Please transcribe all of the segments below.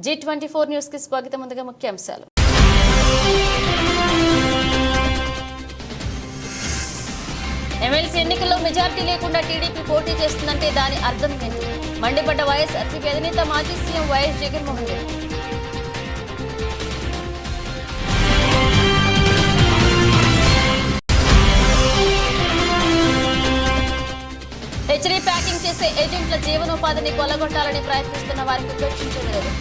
G24 news కి స్వాగతం. ముందుగా ముఖ్యాంశాలు. ఎమ్మెల్సీ ఎన్నికల్లో మెజారిటీ లేకుండా టీడీపీ పోటీ చేస్తుందంటే దాని అర్థం ఏంటి? మండిపడ్డ వైఎస్ఆర్సీపీ అధినేత మాజీ CM YS Jaganmohan Reddy. HD packing చేసే ఏజెంట్ల జీవనోపాధిని కొల్లగొట్టాలని ప్రయత్నిస్తున్న వారికి ఉపేక్షించేది లేదు.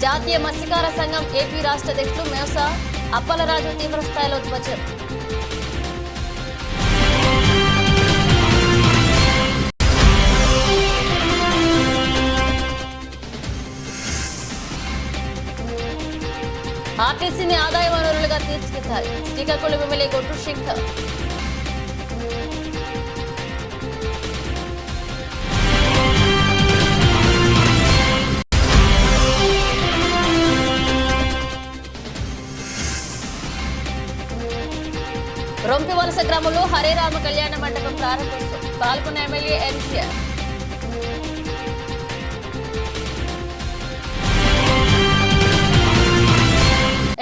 జాతీయ మత్స్యకార సంఘం ఏపీ రాష్ట్ర అధ్యక్షులు మేస అప్పలరాజు తీవ్రస్థాయిలో ధ్వజం. ఆర్టీసీని ఆదాయ వనరులుగా తీర్చిదిద్దాలి. శ్రీకాకుళం ఎమ్మెల్యే గొడ్డు శంకర్. రొంపివలస గ్రామంలో హరేరామ కళ్యాణ మండపం ప్రారంభోత్సవం. పాల్గొన్న ఎమ్మెల్యే ఎన్టీఆర్.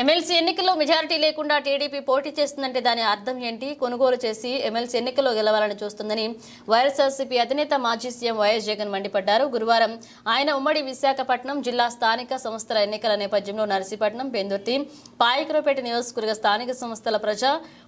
ఎమ్మెల్సీ ఎన్నికల్లో మెజారిటీ లేకుండా టీడీపీ పోటీ చేస్తుందంటే దాని అర్థం ఏంటి? కొనుగోలు చేసి ఎమ్మెల్సీ ఎన్నికల్లో గెలవాలని చూస్తుందని వైఎస్ఆర్సీపీ అధినేత మాజీ సీఎం వైఎస్ జగన్ మండిపడ్డారు. గురువారం ఆయన ఉమ్మడి విశాఖపట్నం జిల్లా స్థానిక సంస్థల ఎన్నికల నేపథ్యంలో నర్సీపట్నం, పెందుర్తి, పాయకరావుపేట నియోజకవర్గ స్థానిక సంస్థల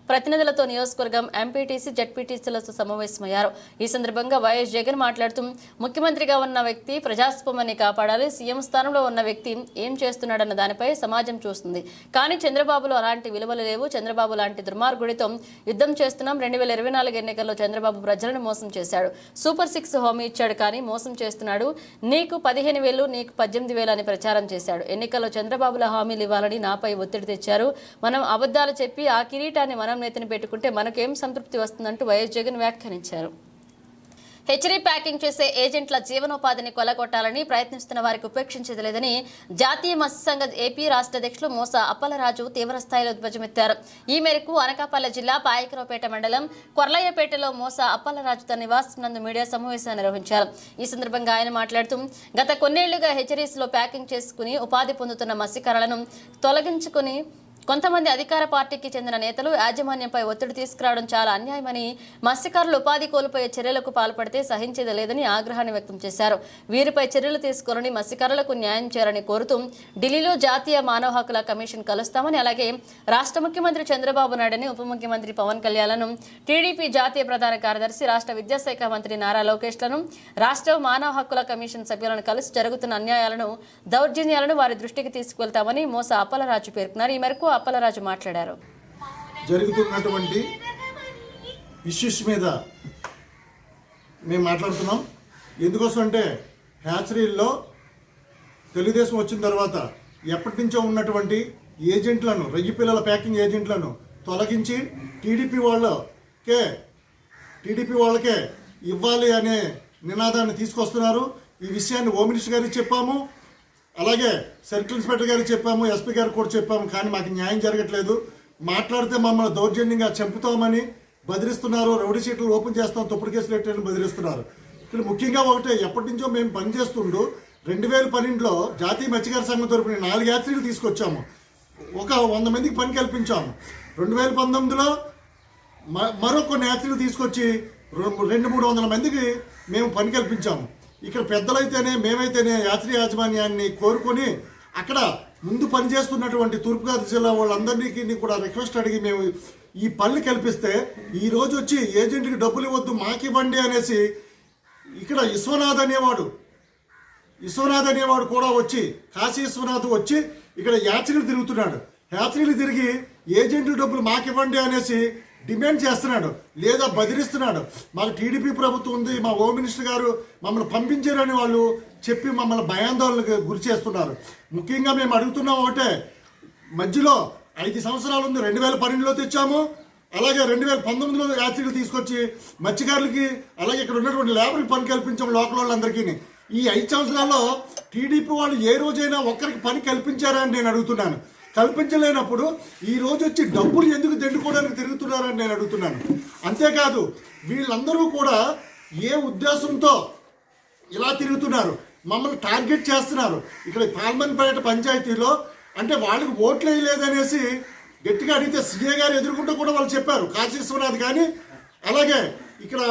ప్రతినిధులతో నియోజకవర్గం ఎంపీటీసీ, జడ్పీటీసీలతో సమావేశమయ్యారు. ఈ సందర్భంగా వైఎస్ జగన్ మాట్లాడుతూ, ముఖ్యమంత్రిగా ఉన్న వ్యక్తి ప్రజాస్వామ్యాన్ని కాపాడాలి. సీఎం స్థానంలో ఉన్న వ్యక్తి ఏం చేస్తున్నాడన్న దానిపై సమాజం చూస్తుంది. కానీ చంద్రబాబులో అలాంటి విలువలు లేవు. చంద్రబాబు లాంటి దుర్మార్గుడితో యుద్ధం చేస్తున్నాం. 2024 ఎన్నికల్లో చంద్రబాబు ప్రజలను మోసం చేశాడు. సూపర్ 6 హామీ ఇచ్చాడు, కానీ మోసం చేస్తున్నాడు. నీకు 15,000, నీకు 18,000 అని ప్రచారం చేశాడు. ఎన్నికల్లో చంద్రబాబుల హామీలు ఇవ్వాలని నాపై ఒత్తిడి తెచ్చారు. మనం అబద్ధాలు చెప్పి ఆ కిరీటాన్ని మనం నెత్తిన పెట్టుకుంటే మనకేం సంతృప్తి వస్తుందంటూ వైఎస్ జగన్ వ్యాఖ్యానించారు. హెచ్డీ ప్యాకింగ్ చేసే ఏజెంట్ల జీవనోపాధిని కొల్లగొట్టాలని ప్రయత్నిస్తున్న వారికి ఉపేక్షించేది లేదని జాతీయ మత్స్య సంఘం ఏపీ రాష్ట్ర అధ్యక్షులు మోస అప్పలరాజు తీవ్రస్థాయిలో ధ్వజమెత్తారు. ఈ మేరకు అనకాపల్లి జిల్లా పాయకరావుపేట మండలం కొర్లయ్యపేటలో మోస అప్పలరాజు తన నివాసం నందు మీడియా సమావేశాన్ని నిర్వహించారు. ఈ సందర్భంగా ఆయన మాట్లాడుతూ, గత కొన్నేళ్లుగా హెచ్చరీస్లో ప్యాకింగ్ చేసుకుని ఉపాధి పొందుతున్న మత్స్యకారులను తొలగించుకుని కొంతమంది అధికార పార్టీకి చెందిన నేతలు యాజమాన్యంపై ఒత్తిడి తీసుకురావడం చాలా అన్యాయమని, మత్స్యకారులు ఉపాధి కోల్పోయే చర్యలకు పాల్పడితే సహించేది లేదని ఆగ్రహాన్ని వ్యక్తం చేశారు. వీరిపై చర్యలు తీసుకుని మత్స్యకారులకు న్యాయం చేయాలని కోరుతూ ఢిల్లీలో జాతీయ మానవ హక్కుల కమిషన్ కలుస్తామని, అలాగే రాష్ట్ర ముఖ్యమంత్రి చంద్రబాబు నాయుడుని, ఉప ముఖ్యమంత్రి పవన్ కళ్యాణ్లను, టీడీపీ జాతీయ ప్రధాన కార్యదర్శి, రాష్ట్ర విద్యాశాఖ మంత్రి నారా లోకేష్లను, రాష్ట్ర మానవ హక్కుల కమిషన్ సభ్యులను కలిసి జరుగుతున్న అన్యాయాలను, దౌర్జన్యాలను వారి దృష్టికి తీసుకువెళ్తామని మోస అప్పలరాజు పేర్కొన్నారు. ఈ మేరకు అప్పలరాజు మాట్లాడారు. జరుగుతున్నటువంటి ఇష్యూస్ మీద మేము మాట్లాడుతున్నాం. ఎందుకోసం అంటే హ్యాచరీల్లో తెలుగుదేశం వచ్చిన తర్వాత ఎప్పటి నుంచో ఉన్నటువంటి ఏజెంట్లను, రొయ్యి పిల్లల ప్యాకింగ్ ఏజెంట్లను తొలగించి టీడీపీ వాళ్ళకే ఇవ్వాలి అనే నినాదాన్ని తీసుకొస్తున్నారు. ఈ విషయాన్ని హోమ్ మినిస్టర్ గారికి చెప్పాము, అలాగే సర్కిల్ ఇన్స్పెక్టర్ గారికి చెప్పాము, ఎస్పీ గారికి కూడా చెప్పాము. కానీ మాకు న్యాయం జరగట్లేదు. మాట్లాడితే మమ్మల్ని దౌర్జన్యంగా చంపుతామని బెదిరిస్తున్నారు. రౌడీ షీట్లు ఓపెన్ చేస్తాం, తప్పుడు కేసులు పెట్టని బెదిరిస్తున్నారు. ఇక్కడ ముఖ్యంగా ఒకటే, ఎప్పటి నుంచో మేము పనిచేస్తుండు 2012లో జాతీయ మత్స్యకార సంఘం తరపున 4 యాత్రికులు తీసుకొచ్చాము. ఒక 100 మందికి పని కల్పించాము. 2019లో మరో కొన్ని యాత్రికులు తీసుకొచ్చి 200-300 మందికి మేము పని కల్పించాము. ఇక్కడ పెద్దలైతేనే, మేమైతేనే యాత్రి యాజమాన్యాన్ని కోరుకొని అక్కడ ముందు పనిచేస్తున్నటువంటి తూర్పుగోదావరి జిల్లా వాళ్ళందరికీ కూడా రిక్వెస్ట్ అడిగి మేము ఈ పనులు కల్పిస్తే, ఈ రోజు వచ్చి ఏజెంట్కి డబ్బులు ఇవ్వద్దు మాకు ఇవ్వండి అనేసి ఇక్కడ విశ్వనాథ్ అనేవాడు కూడా వచ్చి, కాశీ విశ్వనాథ్ వచ్చి ఇక్కడ యాత్రికులు తిరుగుతున్నాడు. యాత్రికులు తిరిగి ఏజెంట్ల డబ్బులు మాకు ఇవ్వండి అనేసి డిమాండ్ చేస్తున్నాడు, లేదా బెదిరిస్తున్నాడు. మాకు టీడీపీ ప్రభుత్వం ఉంది, మా హోమ్ మినిస్టర్ గారు మమ్మల్ని పంపించారని వాళ్ళు చెప్పి మమ్మల్ని భయాందోళనకు గురి చేస్తున్నారు. ముఖ్యంగా మేము అడుగుతున్నాం ఒకటే, మధ్యలో 5 సంవత్సరాలు ఉంది. 2012లో తెచ్చాము, అలాగే 2019లో యాత్రికులు తీసుకొచ్చి మత్స్యకారులకి, అలాగే ఇక్కడ ఉన్నటువంటి లేబర్కి పని కల్పించాము లోకల్ వాళ్ళందరికీ. ఈ 5 సంవత్సరాల్లో టీడీపీ వాళ్ళు ఏ రోజైనా ఒక్కరికి పని కల్పించారా అని నేను అడుగుతున్నాను. కల్పించలేనప్పుడు ఈ రోజు వచ్చి డబ్బులు ఎందుకు దండుకోవడానికి తిరుగుతున్నారని నేను అడుగుతున్నాను. అంతేకాదు వీళ్ళందరూ కూడా ఏ ఉద్దేశంతో ఇలా తిరుగుతున్నారు, మమ్మల్ని టార్గెట్ చేస్తున్నారు. ఇక్కడ పాల్మన్పేట పంచాయతీలో అంటే వాళ్ళకి ఓట్లు వేయలేదనేసి గట్టిగా అడిగితే సీఏ గారు ఎదుర్కొంటూ కూడా వాళ్ళు చెప్పారు, కాశీశ్వరనాథ్ కానీ అలాగే ఇక్కడ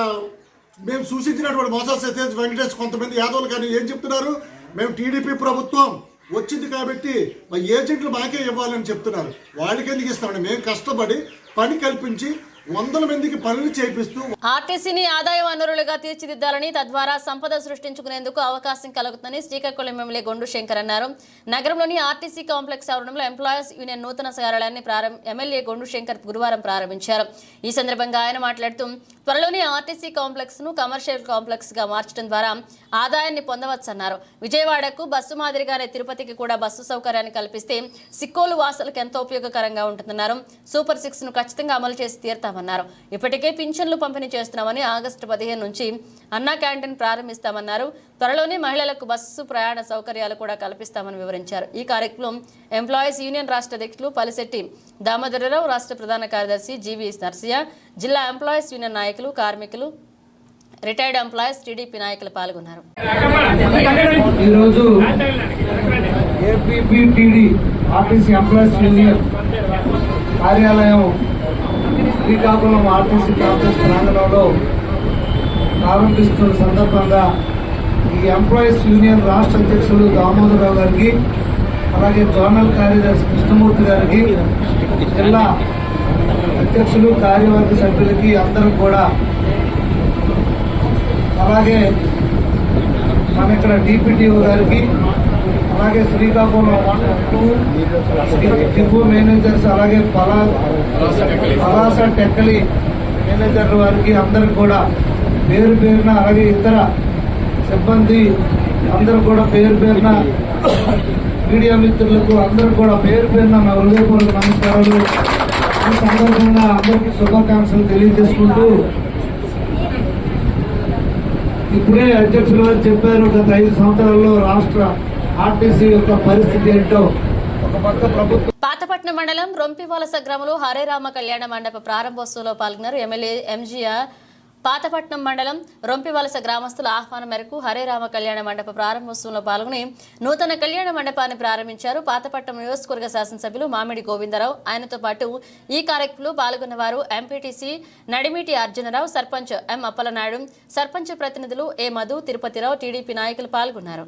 మేము సూచించినటువంటి మోసా సతీష్ వెంకటేష్ కొంతమంది యాదవులు కానీ ఏం చెప్తున్నారు, మేము టీడీపీ ప్రభుత్వం వచ్చింది కాబట్టి మా ఏజెంట్లు మాకే ఇవ్వాలని చెప్తున్నారు. వాళ్ళకి ఎందుకు ఇస్తామండి? మేము కష్టపడి పని కల్పించి వందల మందికి పనులు చేపిస్తూ ఆర్టీసీని ఆదాయ వనరులుగా తీర్చిదిద్దాలని తద్వారా సంపద సృష్టించుకునేందుకు అవకాశం కలుగుతుందని శ్రీకాకుళం ఎమ్మెల్యే గొండు శంకర్ అన్నారు. నగరంలోని ఆర్టీసీ కాంప్లెక్స్ ఆవరణంలో ఎంప్లాయీస్ యూనియన్ నూతన కార్యాలయాన్ని ఎమ్మెల్యే గొండు శంకర్ గురువారం ప్రారంభించారు. ఈ సందర్భంగా ఆయన మాట్లాడుతూ త్వరలోనే ఆర్టీసీ కాంప్లెక్స్ ను కమర్షియల్ కాంప్లెక్స్ గా మార్చడం ద్వారా ఆదాయాన్ని పొందవచ్చన్నారు. విజయవాడకు బస్సు మాదిరిగానే తిరుపతికి కూడా బస్సు సౌకర్యాన్ని కల్పిస్తే సిక్కోలు వాసులకు ఎంతో ఉపయోగకరంగా ఉంటుందన్నారు. సూపర్ 6 ను ఖచ్చితంగా అమలు చేసి తీరుతామన్నారు. ఇప్పటికే పింఛన్లు పంపిణీ చేస్తున్నామని ఆగస్టు 15 నుంచి అన్నా క్యాంటీన్ ప్రారంభిస్తామన్నారు. త్వరలోనే మహిళలకు బస్సు ప్రయాణ సౌకర్యాలు కూడా కల్పిస్తామని వివరించారు. ఈ కార్యక్రమం ఎంప్లాయీస్ యూనియన్ రాష్ట్ర అధ్యక్షులు పలిశెట్టి దామోదరరావు, రాష్ట్ర ప్రధాన కార్యదర్శి జీవీ నర్సియా, జిల్లా ఎంప్లాయీస్ యూనియన్ నాయకులు, కార్మికులు, రిటైర్డ్ ఎంప్లాయీస్, టీడీపీ నాయకులు పాల్గొన్నారు. ఈరోజు ఏపీపీటీడీ ఆర్టీసీ ఎంప్లాయీస్ యూనియన్ కార్యాలయం శ్రీకాకుళం ఆర్టీసీ కాంప్లెక్స్ ప్రాంగణంలో ప్రారంభిస్తున్న సందర్భంగా ఈ ఎంప్లాయీస్ యూనియన్ రాష్ట్ర అధ్యక్షులు దామోదరరావు గారికి, అలాగే జోనల్ కార్యదర్శి కృష్ణమూర్తి గారికి, జిల్లా అధ్యక్షులు, కార్యవర్గ సభ్యులకి అందరూ కూడా, అలాగే మన ఇక్కడ డిపిటిఓ గారికి, అలాగే శ్రీకాకుళం 1, 2 డిపో మేనేజర్స్, అలాగే పలాస టెక్కలి మేనేజర్ వారికి అందరికి కూడా పేరు పేరున, అలాగే ఇతర సిబ్బంది అందరూ కూడా పేరు పేరున, మీడియా మిత్రులకు అందరూ కూడా పేరు పేరున నా హృదయపూర్వక నమస్కారాలు. ఈ సందర్భంగా అందరికీ శుభాకాంక్షలు తెలియజేసుకుంటూ, ఇప్పుడే అధ్యక్షులు గారు చెప్పారు, గత 5 సంవత్సరాల్లో రాష్ట్ర ఆర్టీసీ యొక్క పరిస్థితి ఏంటో. ఒక పక్క ప్రభుత్వం పాతపట్నం మండలం రొంపివలస గ్రామంలో హరే రామ కళ్యాణ మండప ప్రారంభోత్సవంలో పాల్గొన్నారు. ఎమ్మెల్యే ఎంజీఆర్ పాతపట్నం మండలం రొంపివలస గ్రామస్తుల ఆహ్వానం మేరకు హరే రామ కళ్యాణ మండప ప్రారంభోత్సవంలో పాల్గొని నూతన కళ్యాణ మండపాన్ని ప్రారంభించారు. పాతపట్నం నియోజకవర్గ శాసనసభ్యులు మామిడి గోవిందరావు, ఆయనతో పాటు ఈ కార్యక్రమంలో పాల్గొన్న వారు ఎంపీటీసీ నడిమిటి అర్జునరావు, సర్పంచ్ ఎం అప్పలనాయుడు, సర్పంచ్ ప్రతినిధులు ఏ మధు, తిరుపతిరావు, టీడీపీ నాయకులు పాల్గొన్నారు.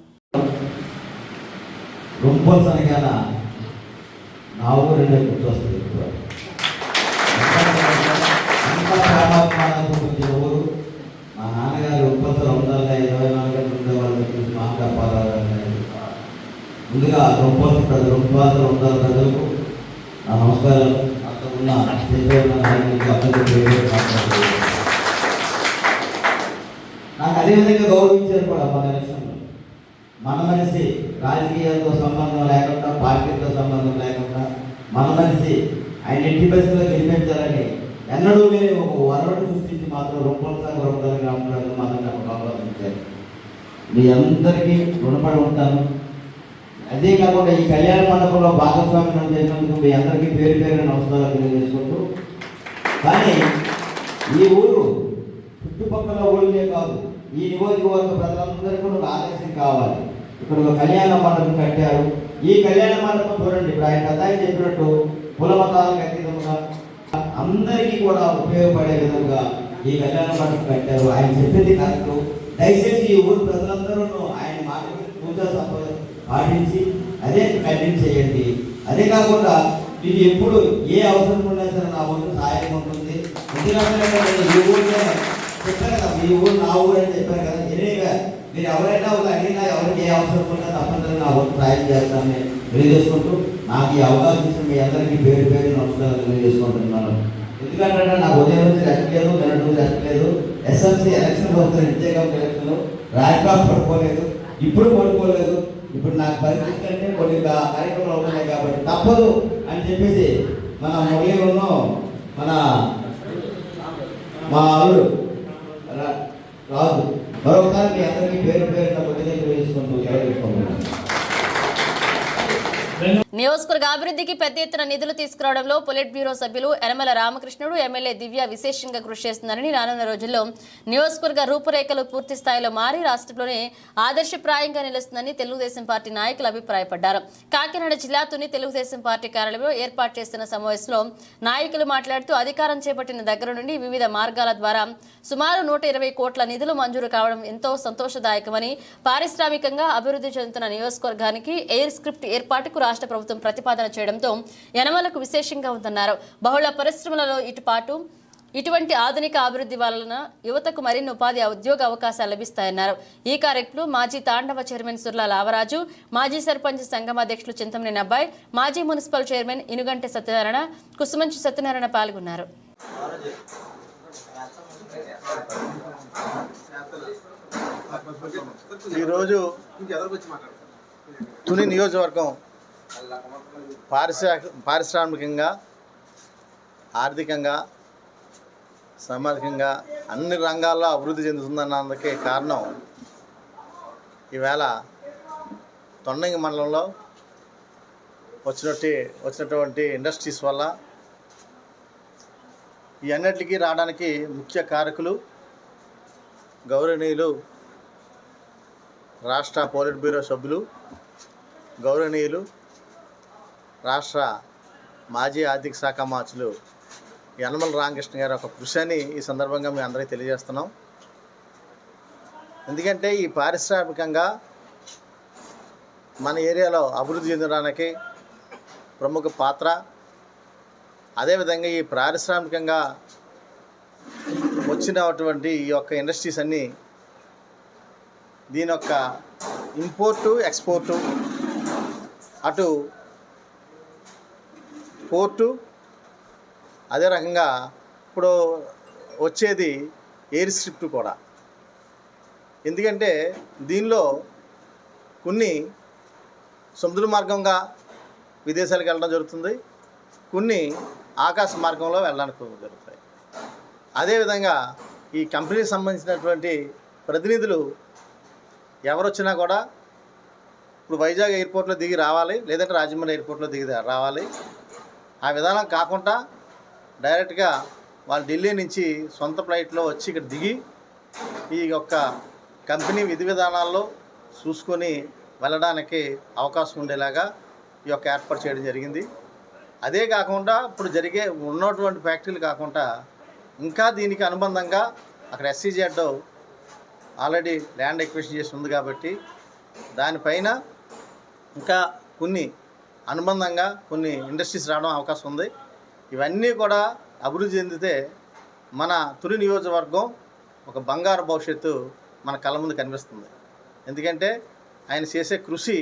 మా నాన్నగారు ఉప్పసలు 24 గంటలు ఉండేవాళ్ళు చూసి మాట ముందుగా రొంపాసలు ఉండాలి ప్రజలకు నా నమస్కారాలు. అక్కడ ఉన్న నాకు అదేవిధంగా గౌరవించారు కూడా మన ఎలక్షన్లో. మన మనిషి రాజకీయాలతో సంబంధం లేకుండా, పార్టీలతో సంబంధం లేకుండా మన మనిషి ఆయన ఎట్టి బస్సులో గెలిపించాలని ఎన్నడూ లేని ఒక వరవడి సృష్టించి మాత్రం రొంపల గ్రామాలను మాత్రం నాకు ఆహ్వానించారు. మీ అందరికీ రుణపడి ఉంటాను. అదే కాకుండా ఈ కళ్యాణ మండపంలో భాగస్వామ్యం చేసినందుకు మీ అందరికీ పేరు పేరు నమస్కారాలు తెలియజేసుకుంటూ, కానీ ఈ ఊరు చుట్టుపక్కల ఊళ్ళే కాదు, ఈ నియోజకవర్గ ప్రజలందరికీ ఒక ఆదర్శం కావాలి. ఇక్కడ ఒక కళ్యాణ మండపం కట్టారు. ఈ కళ్యాణ మండపం చూడండి, ఇప్పుడు ఆయన కథ చెప్పినట్టు కులమతాలకు అతీతంగా అందరికీ కూడా ఉపయోగపడే విధంగా ఈ కళ్యాణ మండపం కట్టారు. ఆయన చెప్పింది కరెక్ట్. దయచేసి ఈ ఊరు ప్రజలందరూ ఆయన మాట పూజా పాటించి అదే కంటిన్యూ చేయండి. అదే కాకుండా మీకు ఎప్పుడు ఏ అవసరం ఉన్నా సరే నా ఊరు సహాయం ఉంటుంది. ఎందుకంటే ఈ ఊరిలో చెప్పారు కదా, మీ ఊరు నా ఊరు అని చెప్పారు కదా. ఎనీగా మీరు ఎవరైనా ఒక అడిగినా ఎవరికి ఏ అవసరం ఉన్నా తప్పనిసరిగా నా ఊరు సహాయం చేస్తానని తెలియజేసుకుంటూ, నాకు ఈ అవకాశం ఇచ్చిన మీ అందరికీ పేరు పేరు నమస్కారాలు తెలియజేసుకుంటున్నాను. ఎందుకంటే నాకు ఉదయం నుంచి రెస్ట్ లేదు, నిన్నటి నుంచి రెస్ట్ లేదు. ఎస్ఎంసీ ఎలక్షన్ వస్తున్న విజయగాం ఎలక్షన్లో రాజ్బాబు పడుకోలేదు, ఇప్పుడు పడుకోలేదు. ఇప్పుడు నాకు పరిస్థితి అంటే కొన్ని కార్యక్రమాలు ఉన్నాయి కాబట్టి తప్పదు అని చెప్పేసి మన మురళీలో మా అల్లుడు రాజు మరొకసారి మీ అందరికీ పేరు పేరు తెలియజేసుకుంటూ సెలవు తీసుకుంటున్నాను. నియోజకవర్గ అభివృద్ధికి పెద్ద ఎత్తున నిధులు తీసుకురావడంలో పొలిట్ బ్యూరో సభ్యులు యనమల రామకృష్ణుడు ఎమ్మెల్యే దివ్య విశేషంగా కృషి చేస్తున్నారని రానున్న రోజుల్లో నియోజకవర్గ రూపురేఖలు పూర్తి స్థాయిలో మారి రాష్ట్రంలోనే ఆదర్శప్రాయంగా నిలుస్తుందని తెలుగుదేశం పార్టీ నాయకులు అభిప్రాయపడ్డారు. కాకినాడ జిల్లా తుని తెలుగుదేశం పార్టీ కార్యాలయంలో ఏర్పాటు చేసిన సమావేశంలో నాయకులు మాట్లాడుతూ అధికారం చేపట్టిన దగ్గర నుండి వివిధ మార్గాల ద్వారా సుమారు 120 కోట్ల నిధులు మంజూరు కావడం ఎంతో సంతోషదాయకమని, పారిశ్రామికంగా అభివృద్ధి చెందుతున్న నియోజకవర్గానికి ఎయిర్ స్క్రిప్ట్ ఏర్పాటుకు రాష్ట్ర ప్రభుత్వం ప్రతిపాదన చేయడంతో యనమలకు విశేషంగా ఉందన్నారు. బహుళ పరిశ్రమలలో ఇటువంటి ఆధునిక అభివృద్ధి వలన యువతకు మరిన్ని ఉపాధి ఉద్యోగ అవకాశాలు లభిస్తాయన్నారు. ఈ కార్యక్రమంలో మాజీ తాండవ చైర్మన్ సుర్ల లావరాజు, మాజీ సర్పంచ్ సంఘం అధ్యక్షులు చింతమనేని అబ్బాయి, మాజీ మున్సిపల్ చైర్మన్ ఇనుగంటి సత్యనారాయణ, కుసుమంచి సత్యనారాయణ పాల్గొన్నారు. ఈరోజు తుని నియోజకవర్గం పారిశ్రామికంగా, ఆర్థికంగా, సామాజికంగా అన్ని రంగాల్లో అభివృద్ధి చెందుతుందన్నందుకే కారణం ఈవేళ తొండంగి మండలంలో వచ్చినటువంటి ఇండస్ట్రీస్ వల్ల ఈ అన్నిటికీ రావడానికి ముఖ్య కారకులు గౌరవనీయులు రాష్ట్ర పోలిట్ బ్యూరో సభ్యులు, గౌరవనీయులు రాష్ట్ర మాజీ ఆర్థిక శాఖ మంత్రులు యనమల రామకృష్ణ గారి ఒక కృషి అని ఈ సందర్భంగా మేము అందరికీ తెలియజేస్తున్నాం. ఎందుకంటే ఈ పారిశ్రామికంగా మన ఏరియాలో అభివృద్ధి చెందడానికి ప్రముఖ పాత్ర, అదేవిధంగా ఈ పారిశ్రామికంగా వచ్చినటువంటి ఈ యొక్క ఇండస్ట్రీస్ అన్నీ దీని యొక్క ఇంపోర్టు, ఎక్స్పోర్టు, అటు పోర్టు, అదే రకంగా ఇప్పుడు వచ్చేది ఎయిర్ స్క్రిప్ట్ కూడా. ఎందుకంటే దీనిలో కొన్ని సముద్ర మార్గంగా విదేశాలకు వెళ్ళడం జరుగుతుంది, కొన్ని ఆకాశ మార్గంలో వెళ్ళడానికి జరుగుతాయి. అదేవిధంగా ఈ కంపెనీకి సంబంధించినటువంటి ప్రతినిధులు ఎవరు వచ్చినా కూడా ఇప్పుడు వైజాగ్ ఎయిర్పోర్ట్లో దిగి రావాలి, లేదంటే రాజమండ్రి ఎయిర్పోర్ట్లో దిగి రావాలి. ఆ విధానం కాకుండా డైరెక్ట్గా వాళ్ళు ఢిల్లీ నుంచి సొంత ఫ్లైట్లో వచ్చి ఇక్కడ దిగి ఈ యొక్క కంపెనీ విధి విధానాల్లో చూసుకొని వెళ్ళడానికి అవకాశం ఉండేలాగా ఈ యొక్క ఏర్పాటు చేయడం జరిగింది. అదే కాకుండా ఇప్పుడు ఉన్నటువంటి ఫ్యాక్టరీలు కాకుండా ఇంకా దీనికి అనుబంధంగా అక్కడ SEZ ఆల్రెడీ ల్యాండ్ ఎక్విజిషన్ చేసి ఉంది కాబట్టి దానిపైన ఇంకా కొన్ని అనుబంధంగా కొన్ని ఇండస్ట్రీస్ రావడం అవకాశం ఉంది. ఇవన్నీ కూడా అభివృద్ధి చెందితే మన తుని నియోజకవర్గం ఒక బంగారు భవిష్యత్తు మన కళ్ళ ముందు కనిపిస్తుంది. ఎందుకంటే ఆయన చేసే కృషి,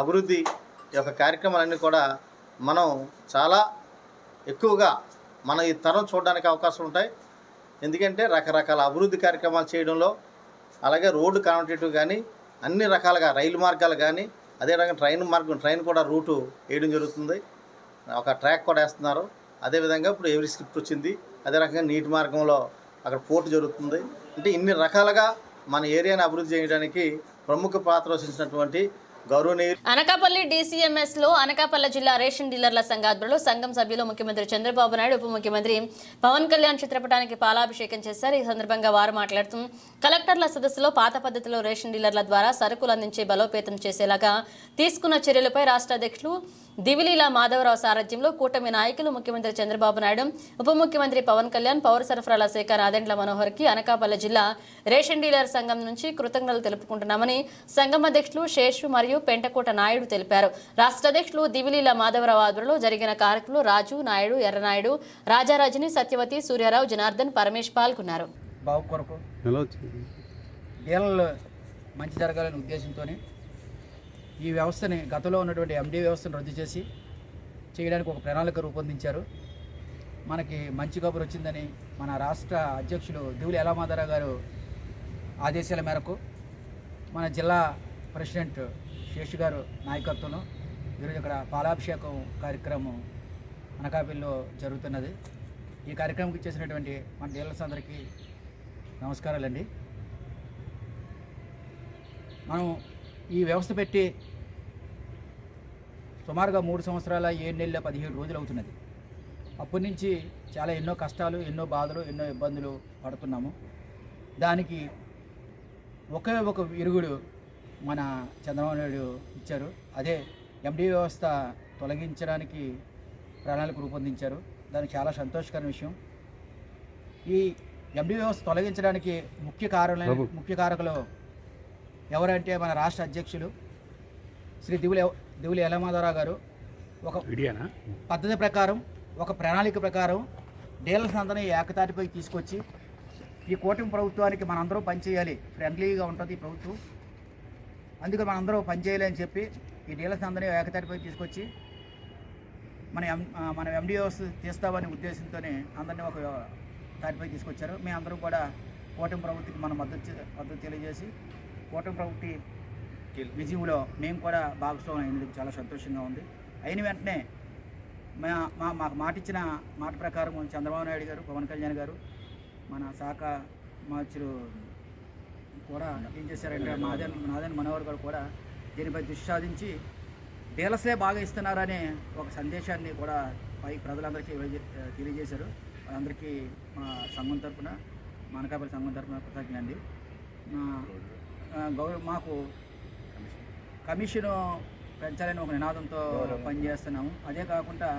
అభివృద్ధి యొక్క కార్యక్రమాలన్నీ కూడా మనం చాలా ఎక్కువగా మన ఈ తరం చూడడానికి అవకాశం ఉంటాయి. ఎందుకంటే రకరకాల అభివృద్ధి కార్యక్రమాలు చేయడంలో, అలాగే రోడ్డు కనెక్టివిటీ కానీ అన్ని రకాలుగా రైలు మార్గాలు కానీ, అదే రకంగా ట్రైన్ కూడా రూటు వేయడం జరుగుతుంది. ఒక ట్రాక్ కూడా వేస్తున్నారు. అదేవిధంగా ఇప్పుడు ఎవరి స్క్రిప్ట్ వచ్చింది. అదే రకంగా నీటి మార్గంలో అక్కడ పోర్టు జరుగుతుంది. అంటే ఇన్ని రకాలుగా మన ఏరియాని అభివృద్ధి చేయడానికి ప్రముఖ పాత్ర వహించినటువంటి గౌరవనీయులు అనకాపల్లి DCMS లో అనకాపల్లి జిల్లా రేషన్ డీలర్ల సంఘ ఆధ్వర్యంలో సంఘం సభ్యులు ముఖ్యమంత్రి చంద్రబాబు నాయుడు, ఉప ముఖ్యమంత్రి పవన్ కళ్యాణ్ చిత్రపటానికి పాలాభిషేకం చేశారు. ఈ సందర్భంగా వారు మాట్లాడుతూ కలెక్టర్ల సదస్సులో పాత పద్ధతిలో రేషన్ డీలర్ల ద్వారా సరుకులు అందించే బలోపేతం చేసేలాగా తీసుకున్న చర్యలపై రాష్ట్ర అధ్యక్షులు దివిలీల మాధవరావు సారథ్యంలో కూటమి నాయకులు, ముఖ్యమంత్రి చంద్రబాబు నాయుడు, ఉప ముఖ్యమంత్రి పవన్ కళ్యాణ్, పౌర సరఫరాల శాఖ నాదెండ్ల మనోహర్కి అనకాపల్లి జిల్లా రేషన్ డీలర్ సంఘం నుంచి కృతజ్ఞతలు తెలుపుకుంటున్నామని సంఘం అధ్యక్షులు శేషు మరియు పెంటకోట నాయుడు తెలిపారు. రాష్ట్ర అధ్యక్షులు దివిలీల మాధవరావు ఆధ్వర్యంలో జరిగిన కార్యక్రమంలో రాజు నాయుడు, ఎర్రనాయుడు, రాజారాజుని, సత్యవతి, సూర్యారావు, జనార్దన్, పరమేష్ పాల్గొన్నారు. బాబు కొరకు డీలర్లు మంచి జరగాలనే ఉద్దేశంతో ఈ వ్యవస్థని, గతంలో ఉన్నటువంటి MD వ్యవస్థను రద్దు చేసి చేయడానికి ఒక ప్రణాళిక రూపొందించారు. మనకి మంచి కబురు వచ్చిందని మన రాష్ట్ర అధ్యక్షులు దివిలి ఎలామాధవరావు గారు ఆదేశాల మేరకు మన జిల్లా ప్రెసిడెంట్ శేషు గారు నాయకత్వంలో ఈరోజు ఇక్కడ పాలాభిషేకం కార్యక్రమం అనకాపల్లిలో జరుగుతున్నది. ఈ కార్యక్రమంకి చేసినటువంటి మన డీలర్స్ అందరికీ నమస్కారాలండి. మనం ఈ వ్యవస్థ పెట్టి సుమారుగా 3 సంవత్సరాల 7 నెలల 17 రోజులు అవుతున్నది. అప్పటి నుంచి చాలా ఎన్నో కష్టాలు, ఎన్నో బాధలు, ఎన్నో ఇబ్బందులు పడుతున్నాము. దానికి ఒకే ఒక విరుగుడు మన చంద్రబాబు నాయుడు ఇచ్చారు. అదే ఎండి వ్యవస్థ తొలగించడానికి ప్రణాళిక రూపొందించారు. దానికి చాలా సంతోషకరమైన విషయం. ఈ ఎండి వ్యవస్థ తొలగించడానికి ముఖ్య కారకులు ఎవరంటే మన రాష్ట్ర అధ్యక్షులు శ్రీ దివులి యలమాధవరావు గారు ఒక పద్ధతి ప్రకారం, ఒక ప్రణాళిక ప్రకారం డీలర్స్ అందరినీ ఏకతాటిపై తీసుకొచ్చి ఈ కూటమి ప్రభుత్వానికి మనందరం పనిచేయాలి, ఫ్రెండ్లీగా ఉంటుంది ఈ ప్రభుత్వం, అందుకే మనందరం పనిచేయాలి అని చెప్పి ఈ డీలర్స్ అందరినీ ఏకతాటిపై తీసుకొచ్చి మన ఎండి వ్యవస్థ తీస్తామనే ఉద్దేశంతోనే అందరినీ ఒక తాటిపై తీసుకొచ్చారు. మేమందరం కూడా కూటమి ప్రభుత్వకి మన మద్దతు తెలియజేసి కూటమి ప్రభుత్వ విజయంలో మేము కూడా భాగస్వామ్యం అయినందుకు చాలా సంతోషంగా ఉంది. అయిన వెంటనే మాకు మాట ఇచ్చిన మాట ప్రకారం చంద్రబాబు నాయుడు గారు, పవన్ కళ్యాణ్ గారు, మన శాఖ మార్చులు కూడా ఏం చేశారంటే నాదన్ మనోహర్ గారు కూడా దీనిపై దృష్టి సాధించి డీలర్సే బాగా ఇస్తున్నారనే ఒక సందేశాన్ని కూడా పై ప్రజలందరికీ తెలియజేశారు. వాళ్ళందరికీ మా సంఘం తరఫున, మానకాపల్లి సంఘం తరఫున కృతజ్ఞ అండి. మాకు కమిషను పెంచాలని ఒక నినాదంతో పనిచేస్తున్నాము. అదే కాకుండా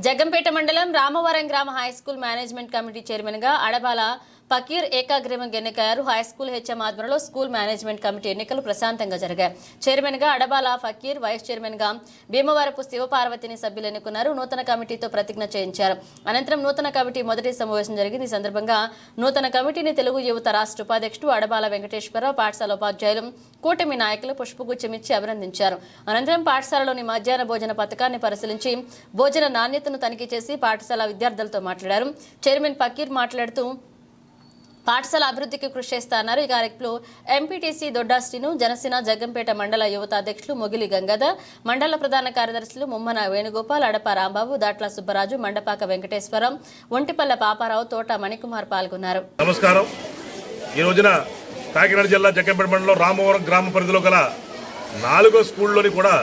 జగ్గంపేట మండలం రామవరం గ్రామ హైస్కూల్ మేనేజ్మెంట్ కమిటీ చైర్మన్గా అడబాల ఫకీర్ ఏకాగ్రీవంగా ఎన్నికయ్యారు. హైస్కూల్ హెచ్ఎం ఆధ్వర్యంలో స్కూల్ మేనేజ్మెంట్ కమిటీ ఎన్నికలు ప్రశాంతంగా జరిగాయి. చైర్మన్గా అడబాల ఫకీర్, వైస్ చైర్మన్గా భీమవరపు శివపార్వతిని సభ్యులు ఎన్నుకున్నారు. నూతన కమిటీతో ప్రతిజ్ఞ చేయించారు. అనంతరం నూతన కమిటీ మొదటి సమావేశం జరిగింది. ఈ సందర్భంగా నూతన కమిటీని తెలుగు యువత రాష్ట్ర ఉపాధ్యక్షుడు అడబాల వెంకటేశ్వరరావు, పాఠశాల ఉపాధ్యాయులు, కూటమి నాయకులు పుష్పగుచ్చమిచ్చి అభినందించారు. అనంతరం పాఠశాలలోని మధ్యాహ్న భోజన పథకాన్ని పరిశీలించి భోజన నాణ్యతను తనిఖీ చేసి పాఠశాల విద్యార్థులతో మాట్లాడారు. చైర్మన్ ఫకీర్ మాట్లాడుతూ పాఠశాల అభివృద్ధికి కృషి చేస్తారన్నారు. ఈ కార్యక్రమంలో ఎంపీటీసీ దొడ్డాస్టిను, జనసేన జగ్గంపేట మండల యువత అధ్యక్షులు మొగిలి గంగాధర్, మండల ప్రధాన కార్యదర్శులు ముమ్మన వేణుగోపాల్, అడప రాంబాబు, దాట్ల సుబ్బరాజు, మండపాక వెంకటేశ్వరం, ఒంటిపల్ల పాపారావు, తోట మణికుమార్ పాల్గొన్నారు. నమస్కారం. ఈ రోజున కాకినాడ జిల్లా జగ్గంపేట మండలం రామవరం గ్రామ పరిధిలో గల 4 స్కూల్లోని కూడా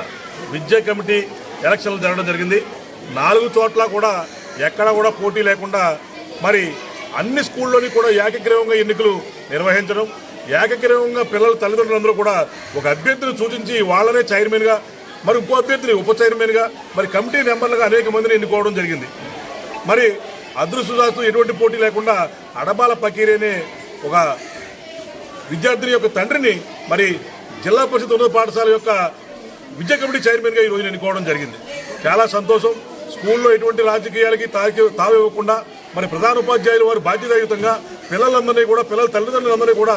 విద్యా కమిటీ ఎలక్షన్లు జరగడం జరిగింది. 4 చోట్ల కూడా ఎక్కడా కూడా పోటీ లేకుండా మరి అన్ని స్కూల్లోని కూడా ఏకగ్రీవంగా ఎన్నికలు నిర్వహించడం, ఏకగ్రీవంగా పిల్లల తల్లిదండ్రులందరూ కూడా ఒక అభ్యర్థిని సూచించి వాళ్ళనే చైర్మన్గా, మరి ఇంకో అభ్యర్థిని ఉప చైర్మన్గా, మరి కమిటీ మెంబర్లుగా అనేక మందిని ఎన్నుకోవడం జరిగింది. మరి అదృష్టశాస్తు ఎటువంటి పోటీ లేకుండా అడబాల ఫకీర్ అనే ఒక విద్యార్థిని యొక్క తండ్రిని మరి జిల్లా పరిషత్ ఉన్నత పాఠశాల యొక్క విద్యా కమిటీ చైర్మన్గా ఈ రోజున ఎన్నుకోవడం జరిగింది. చాలా సంతోషం. స్కూల్లో ఎటువంటి రాజకీయాలకి తావివ్వకుండా మరి ప్రధాన ఉపాధ్యాయులు వారు బాధ్యతాయుతంగా పిల్లలందరినీ కూడా, పిల్లల తల్లిదండ్రులందరినీ కూడా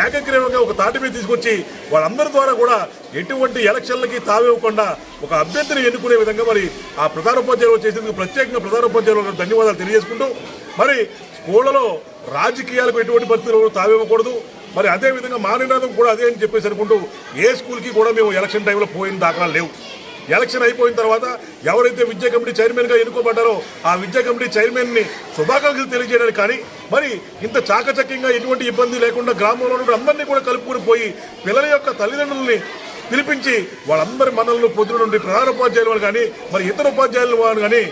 ఏకగ్రీవంగా ఒక తాటి మీద తీసుకొచ్చి వాళ్ళందరి ద్వారా కూడా ఎటువంటి ఎలక్షన్లకి తావివ్వకుండా ఒక అభ్యర్థిని ఎన్నుకునే విధంగా మరి ఆ ప్రధాన ఉపాధ్యాయులు చేసేందుకు ప్రత్యేకంగా ప్రధాన ఉపాధ్యాయులకు ధన్యవాదాలు తెలియజేసుకుంటూ, మరి స్కూళ్లలో రాజకీయాలకు ఎటువంటి పరిస్థితులు తావివ్వకూడదు, మరి అదేవిధంగా మా నినాదం కూడా అదే అని చెప్పేసి అనుకుంటూ ఏ స్కూల్కి కూడా మేము ఎలక్షన్ టైంలో పోయిన దాఖలాలు లేవు. ఎలక్షన్ అయిపోయిన తర్వాత ఎవరైతే విద్యా కమిటీ చైర్మన్గా ఎన్నుకోబడ్డారో ఆ విద్యా కమిటీ చైర్మన్ని శుభాకాంక్షలు తెలియజేయడానికి కానీ, మరి ఇంత చాకచక్యంగా ఎటువంటి ఇబ్బంది లేకుండా గ్రామంలో ఉన్న అందరినీ కూడా కలుపుకొని పోయి పిల్లల యొక్క తల్లిదండ్రులని పిలిపించి వాళ్ళందరి మనల్ని పొద్దున నుండి ప్రధాన ఉపాధ్యాయులు వాళ్ళు కానీ మరి ఇతర ఉపాధ్యాయులు వాళ్ళు కానీ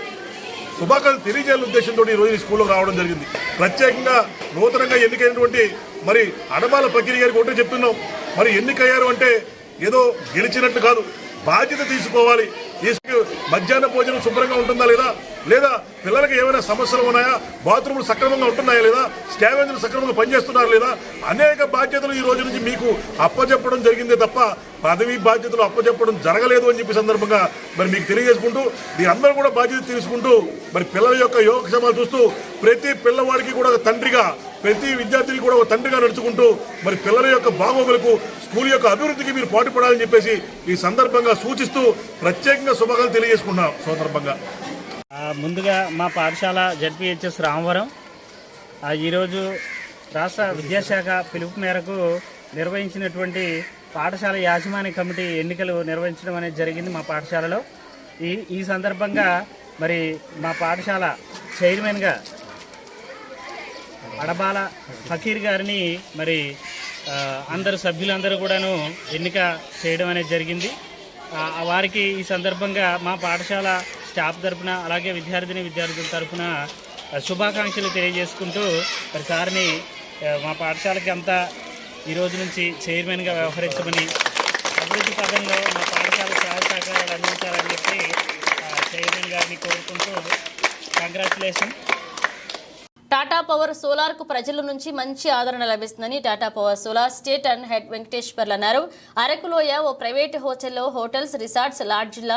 శుభాకాంక్షలు తెలియజేయాలనే ఉద్దేశంతో ఈ రోజు ఈ స్కూల్లోకి రావడం జరిగింది. ప్రత్యేకంగా నూతనంగా ఎన్నికైనటువంటి మరి అడబాల ఫకీర్ గారికి ఒకటే చెప్తున్నాం, మరి ఎన్నికయ్యారు అంటే ఏదో గెలిచినట్టు కాదు, బాధ్యత తీసుకోవాలి. ఈ మధ్యాహ్న భోజనం శుభ్రంగా ఉంటుందా లేదా పిల్లలకి ఏమైనా సమస్యలు ఉన్నాయా, బాత్రూములు సక్రమంగా ఉంటున్నాయా లేదా, స్కావెంజర్లు సక్రమంగా పనిచేస్తున్నారా లేదా, అనేక బాధ్యతలు ఈ రోజు నుంచి మీకు అప్పచెప్పడం జరిగిందే తప్ప పదవి బాధ్యతలు అప్పచెప్పడం జరగలేదు అని చెప్పి సందర్భంగా మరి మీకు తెలియజేసుకుంటూ, అందరూ కూడా బాధ్యత తీసుకుంటూ మరి పిల్లల యొక్క యోగక్షేమాలు చూస్తూ ప్రతి పిల్లవాడికి కూడా ఒక తండ్రిగా, ప్రతి విద్యార్థిని కూడా ఒక తండ్రిగా నడుచుకుంటూ మరి పిల్లల యొక్క బాగోగులకు, స్కూల్ యొక్క అభివృద్ధికి మీరు పాటుపడాలని చెప్పేసి ఈ సందర్భంగా సూచిస్తూ ప్రత్యేకంగా శుభాకాంక్షలు తెలియజేసుకున్నాం. సందర్భంగా ముందుగా మా పాఠశాల జడ్పీహెచ్ఎస్ రామవరం ఈరోజు రాష్ట్ర విద్యాశాఖ పిలుపు మేరకు నిర్వహించినటువంటి పాఠశాల యాజమాన్య కమిటీ ఎన్నికలు నిర్వహించడం అనేది జరిగింది మా పాఠశాలలో. ఈ సందర్భంగా మరి మా పాఠశాల చైర్మన్గా అడబాల ఫకీర్ గారిని మరి అందరు సభ్యులందరూ కూడాను ఎన్నిక చేయడం అనేది జరిగింది. వారికి ఈ సందర్భంగా మా పాఠశాల స్టాఫ్ తరఫున అలాగే విద్యార్థుల తరఫున శుభాకాంక్షలు తెలియజేసుకుంటూ మరి సార్ని మా పాఠశాలకి అంతా ఈరోజు నుంచి చైర్మన్గా వ్యవహరించమని అభివృద్ధి పదంలో మా పాఠశాల సహాయ సహకారాలు అందించాలని చెప్పి చైర్మన్ గారిని కోరుకుంటూ కంగ్రాచులేషన్. టాటా పవర్ సోలార్ కు ప్రజల నుంచి మంచి ఆదరణ లభిస్తుందని Tata power solar state and head Venkateswarlu అన్నారు. అరకులోయ ఓ ప్రైవేటు హోటల్లో హోటల్స్, రిసార్ట్స్, లాడ్జిల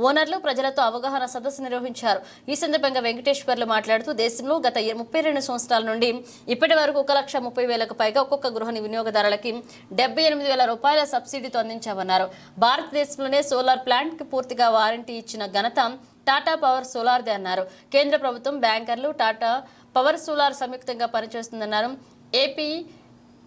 ఓనర్లు ప్రజలతో అవగాహన సదస్సు నిర్వహించారు. ఈ సందర్భంగా వెంకటేశ్వర్లు మాట్లాడుతూ దేశంలో గత 32 సంవత్సరాల నుండి ఇప్పటి వరకు 1,30,000కు పైగా ఒక్కొక్క గృహ వినియోగదారులకి 78,000 రూపాయల సబ్సిడీతో అందించామన్నారు. భారతదేశంలోనే సోలార్ ప్లాంట్ కి పూర్తిగా వారంటీ ఇచ్చిన ఘనత టాటా పవర్ సోలార్దే అన్నారు. కేంద్ర ప్రభుత్వం, బ్యాంకర్లు, టాటా పవర్ సోలార్ సంయుక్తంగా పనిచేస్తుందన్నారు. ఏపీ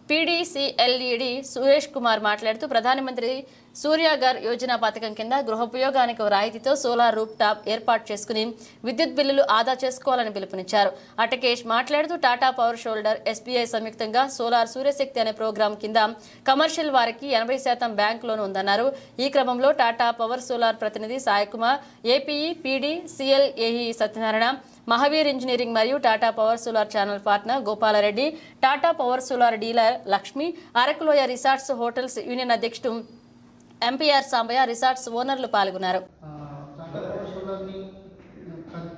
పీడీసీఎల్ఈడి సురేష్ కుమార్ మాట్లాడుతూ ప్రధానమంత్రి సూర్యాగర్ యోజన పథకం కింద గృహోపయోగానికి రాయితీతో సోలార్ రూప్ టాప్ ఏర్పాటు చేసుకుని విద్యుత్ బిల్లులు ఆదా చేసుకోవాలని పిలుపునిచ్చారు. అటకేష్ మాట్లాడుతూ టాటా పవర్ షోల్డర్, ఎస్బీఐ సంయుక్తంగా సోలార్ సూర్యశక్తి అనే ప్రోగ్రాం కింద కమర్షియల్ వారికి 80% బ్యాంక్ లోన్ ఉందన్నారు. ఈ క్రమంలో టాటా పవర్ సోలార్ ప్రతినిధి Sai Kumar, APE PDCL AE Satyanarayana, Mahaveer engineering మరియు Tata power solar channel partner Gopala Reddy, Tata power solar dealer Lakshmi, Arakuloya resorts hotels union అధ్యక్షుడు ఎంపీఆర్ సాంబయ్య, రిసార్ట్స్ ఓనర్లు పాల్గొన్నారు. టాటా పవర్ సోలార్ని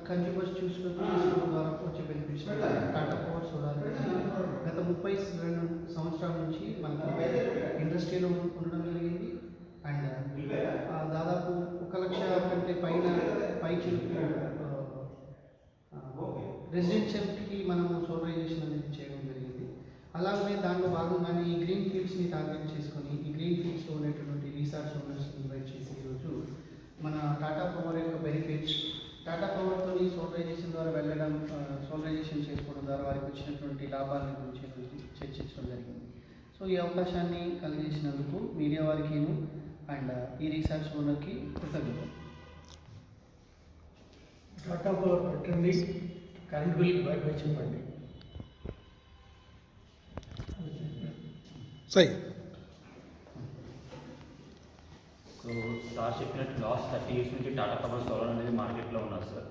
కన్జ్యూమర్స్ చూసుకుని ద్వారా వచ్చే బెనిఫిట్స్ టాటా పవర్ సోలార్ గత 32 సంవత్సరాల నుంచి మనకు ఇండస్ట్రీలో ఉండడం జరిగింది. అండ్ దాదాపు 1 లక్ష కంటే పైచిలుకు రెసిడెన్షియల్కి మనము సోలరైజేషన్ అనేది చేయడం జరిగింది. అలాగే దాంట్లో భాగంగానే ఈ గ్రీన్ ఫీల్డ్స్ని టార్గెట్ చేసుకొని ఈ గ్రీన్ ఫీల్డ్స్లో ఉండేటువంటి రీసార్ట్స్ ఓనర్స్ని ఇన్వైట్ చేసి ఈరోజు మన టాటా పవర్ యొక్క బెనిఫిట్స్, టాటా పవర్తో ఈ సోలరైజేషన్ ద్వారా వెళ్ళడం, సోలరైజేషన్ చేసుకోవడం ద్వారా వారికి వచ్చినటువంటి లాభాల గురించి చర్చించడం జరిగింది. సో ఈ అవకాశాన్ని కలిగించినందుకు మీడియా వారికి అండ్ ఈ రీసార్ట్స్ ఓనర్కి కృతజ్ఞతలు. టాటా పవర్ పెట్టండి, కరెంట్ బిల్ బయట చెప్పండి. సై సో సార్ చెప్పినట్టు లాస్ట్ 30 years నుంచి టాటా పవర్ సోలార్ అనేది మార్కెట్లో ఉన్నారు sir.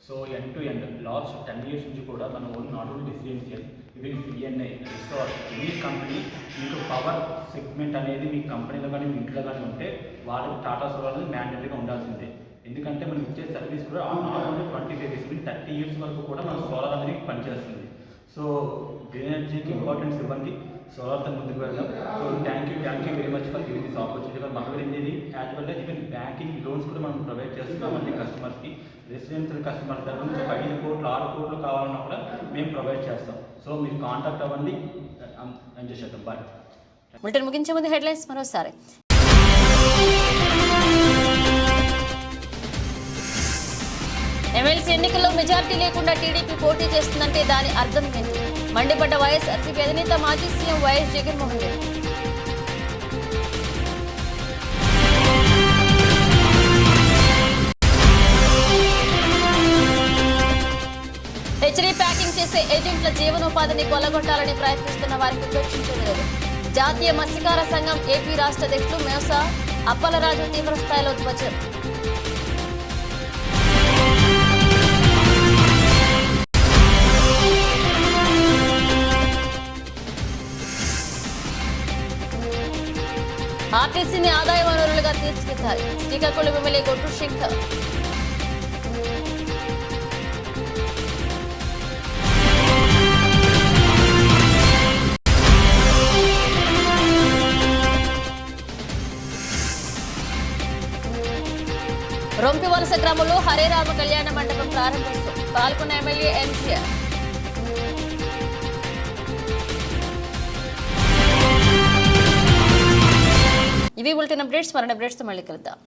So end to end last 10 years నుంచి కూడా మన own not only residential, even CNI, resort, ఈ కంపెనీ మీకు పవర్ సెగ్మెంట్ అనేది మీ కంపెనీలో కానీ మీ ఇంట్లో కానీ ఉంటే వాళ్ళకి టాటా సోలార్ అనేది మ్యాండేటరీగా ఉండాల్సిందే. ఎందుకంటే మనం ఇచ్చే సర్వీస్ కూడా నాట్ ఓన్లీ 25 years 30 years వరకు కూడా మన సోలార్ అనేది పనిచేస్తుంది. సో గ్రీన్ ఎనర్జీకి ఇంపార్టెన్స్ ఇవ్వండి, సోలార్తో ముందుకు వెళ్దాం. So thank you very much for giving this opportunity for Mahavir engineering. As well as even banking loans కూడా మనం ప్రొవైడ్ చేస్తున్నాం అన్ని కస్టమర్స్కి. రెసిడెన్షియల్ కస్టమర్స్ దగ్గర నుంచి 5 కోట్లు 6 కోట్లు కావాలన్నా కూడా మేము ప్రొవైడ్ చేస్తాం. సో మీరు కాంటాక్ట్ అవ్వండి, ఎంజాయ్ చేద్దాం. బాయ్. బులెటిన్ ముగించే ముందు హెడ్లైన్స్ మరోసారి. ఎమ్మెల్సీ ఎన్నికల్లో మెజార్టీ లేకుండా టీడీపీ పోటీ చేస్తుందంటే దాని అర్థం ఏంటి? మండిపడ్డ వైఎస్ఆర్సీపీ అధినేత మాజీ CM YS Jaganmohan Reddy. HD packing చేసే ఏజెంట్ల జీవనోపాధిని కొల్లగొట్టాలని ప్రయత్నిస్తున్న వారికి ఉపేక్షించేది లేదు. జాతీయ మత్స్యకార సంఘం ఏపీ రాష్ట్ర అధ్యక్షులు మేసా అప్పలరాజు తీవ్రస్థాయిలో ధ్వజం. ఆర్టీసీని ఆదాయ వనరులుగా తీర్చిదిద్దాలి. శ్రీకాకుళం ఎమ్మెల్యే గొడ్డు శంకర్. రొంపివలస గ్రామంలో హరేరామ కళ్యాణ మండపం ప్రారంభిస్తూ పాల్గొన్న ఎమ్మెల్యే ఎంజీఆర్. ఇవి బులెటిన్ అప్డేట్స్. మరిన్ని అప్డేట్స్తో మళ్ళీ కలుద్దాం.